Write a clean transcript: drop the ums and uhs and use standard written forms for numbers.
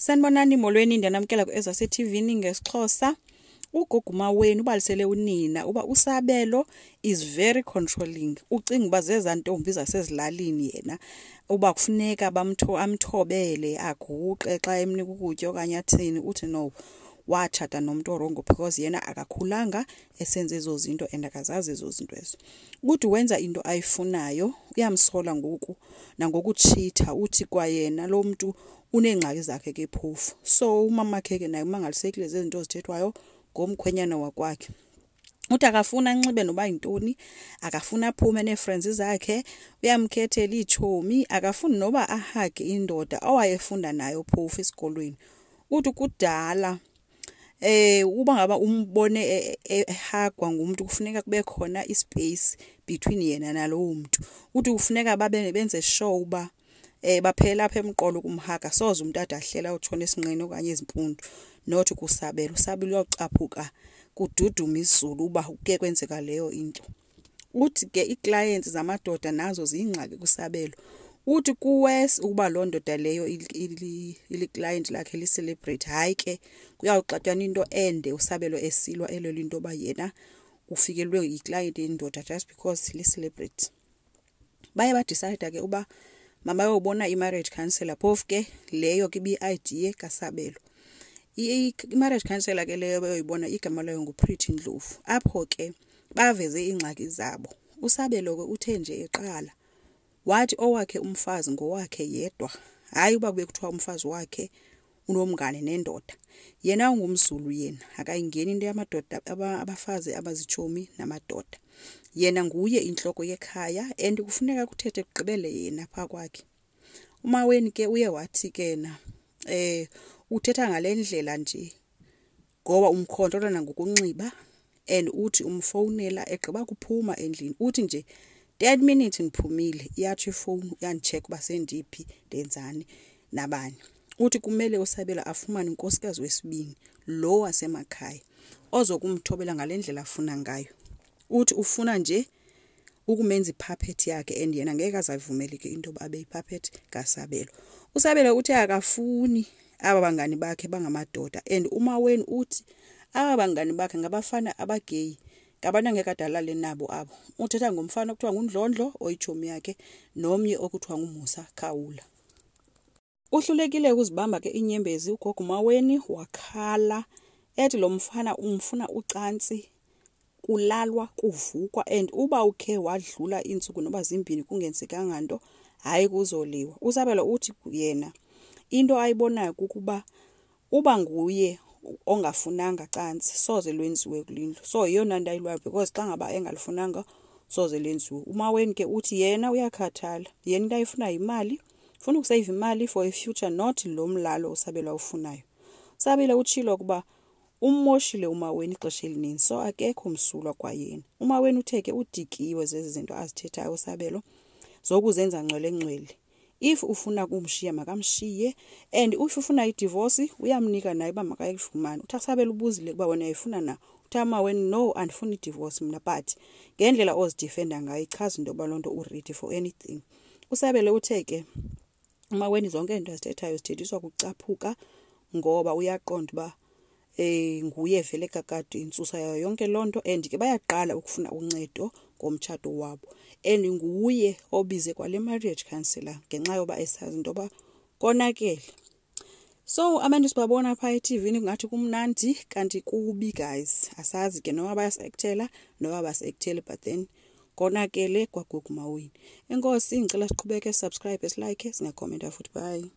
Sanibonani molweni ndiyanamkela ku ezase TV ngesixhosa. Ugogo Maweni ubalisele unina uba uSabelo is very controlling. Ucinga uba zeza ntombi zasezilalini yena uba kufuneka amthobele aguqe xa emnika ukutya okanye athini uthi no watshata nomuntu orongo because yena akakhulanga esenze ezo zinto and akazazi ezo zinto ezo. Uthi wenza into ayifunayo uyamsola ngoku nangokuchitha uthi kwayena lo muntu unengxaki zakhe ke phofu. So umama ke naye mangalisekile zezinto ezithethwayo ngomkhwenyana wakwakhe. Uthi akafuna anxibe noba yintoni, akafuna aphume neefriends zakhe, uyamkhethela iitshomi, akafuni noba ahage indoda owayefunda nayo phofu esikolweni. Uthi kudala uba ngaba umbone ehagwa ngumuntu kufuneka kube khona ispace between yena nalowo muntu. Uthi kufuneka babe benze sure uba baphela apha emqolo kumhaga soze umuntu adahlela utshona esinqeni okanye ezimpundu nothi kusabela usabela uyocaphuka kududuma izulu uba kuke kwenzeka leyo into. Uthi ke iclients zamadoda nazo ziyingxaki kusabelo. Uthi kuwes ukuba lo ndoda leyo ili client lakhe li celebrate hayi ke kuyawuxatyanwa into ende usabelo esilwa elo into ba yena ufikelwe yiclient indoda just because li celebrate. Baye ba decide ke uba mama yobona i-marriage counselor phofu ke leyo ke bi-idea kaSabelo. I-marriage counselor ke leyo bayoyibona igama layo nguPretty Ndlovu. Apho ke baveze ingxaki zabo. USabelo ke uthe nje eqala wathi owakhe umfazi ngowakhe yedwa, hayi uba kube kuthiwa umfazi wakhe unomngane nendoda. Yena ungumZulu yena akayingeni into yamadoda abafazi abazitshomi namadoda. Yena nguye inhloko yekhaya and kufuneka kuthethe kugqibele yena pha kwakhe. Maweni ke uye wathi ke na uthetha ngalendlela nje ngoba umkhontrola ngokunxiba and uthi umfonela egqiba kuphuma endlini uthi nje 10 minutes ngiphumile iyathi ifone uyandicheck uba sendiphi ndenzani nabani. Uthi kumele uSabela afumane unkosikazi wesibini lo wasemakhaya ozokumthobela ngalendlela afuna ngayo. Uthi ufuna nje ukumenza ipuppet yakhe and yena ngeke azavumeleke into babe ipuppet kaSabelo. uSabelo uthi akafuni aba bangani bakhe bangamadoda and uMaweni uthi aba bangani bakhe ngabafana abagay ngabantu angeke adalale nabo abo. Uthetha ngomfana okuthiwa nguNdlondlo oyitshomi yakhe nomnye okuthiwa nguMusa Khawula. Uhlulekile ukuzibamba ke inyembezi ugogo Maweni wakhala ethi lo mfana umfuna ucansi kulalwa kuvukwa and uba ukhe wadlula insuku noba zimbini kungenzekanga nto hayi kuzoliwa. uSabelo uthi yena into ayibonayo kukuba uba nguye ongafunanga cansi soze lwenziwe kulindlu. So yona nto ayilwayo because xa ngaba engalifunanga soze lenziwe. uMaweni ke uthi yena uyakhathala, yena into ayifuna imali, ufuna ukusave imali for a future not lo mlalo uSabelo ufunayo. uSabelo utshilo kuba ummoshile uMaweni ixesha elininzi so akekho umsulwa kwayena. uMaweni utheke udikiwe zezi zinto azithethayo uSabelo zokuzenza ngcwele. If ufuna kumshiya makamshiye and if ufuna idivorce uyamnika naye ba makayifumane. Uthi uSabelo ubuzile kuba wena uyayifuna na. Uthi Maweni no andifuni idivorce mina but ngendlela ozidefenda ngayo ichaza into balonto uready for anything. uSabelo utheke uMaweni zonke into azithethayo zithethiswa kucaphuka ngoba uyaqonda ba nguye vele kakade insusa yayo yonke lonto and ke bayaqala ukufuna uncedo ngomtshato wabo and nguye obize kwale marriage counselor ngenxa yoba esazi into ba konakele. So abantu sibabona pha eTV ngathi kumnandi kanti kubi guys. Asazi ke noma bayasektela noma basektele but then konakele kwaGogo Maweni. Enkosi ngicela siqhubeke subscribe, like, singacomment futhi bye.